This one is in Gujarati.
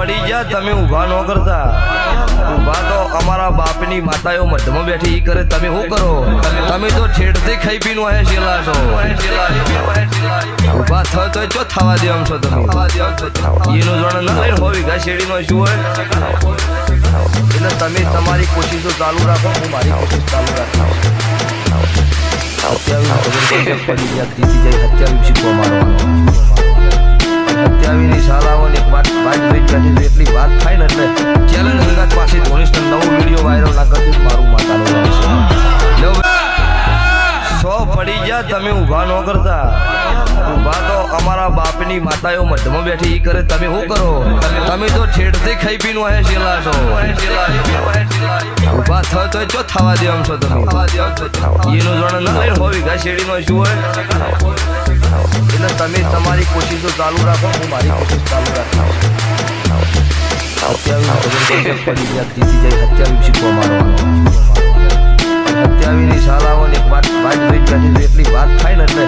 પડી ગયા તમે ઊભા ન કરતા ઊભા તો અમારા બાપની માતાઓ મધમાં બેઠી ઈ કરે તમે શું કરો તમે તો છેડથી ખાઈ પીનો હે શેલા છો ઊભા થયો તો ચો થવા દે આમ છો તમે એનો જણ ન લઈને હોવી ઘા શેડીનો શું હોય એટલે તમે તમારી કોશિશો ચાલુ રાખો હું મારી કોશિશ ચાલુ રાખું પડી ગયા ત્રીસી જાય 27 શીખવા મારવાનો 27ની શાળાઓ એક વાત જોઈ બેઠી એટલી વાત થાય ને એટલે ચેલેન્જ અંગાત પાસે ધોનીસ નવો વિડીયો વાયરલ ના કરતી મારું માતાનું સો પડી ગયા તમે ઊભા ન કરતા ઊભા તો અમારા બાપની માતાઓ મધમાં બેઠી ઈ કરે તમે શું કરો તમે તો છેડથી ખાઈ પીનો હે શેલા છો ઊભા થયો તો ચો થવા દે આમ છો તમે એનો જણ ન લઈને હોવી ઘા શેડીનો શું હોય એટલે તમે તમારી કોશિશો ચાલુ રાખો હું મારી કોશિશ ચાલુ રાખું 27 પડી ગયા ત્રીસી જાય 27 શીખવા મારવાનો 27ની શાળાઓ એક વાત જોઈ બેઠી એટલી વાત થાય ને એટલે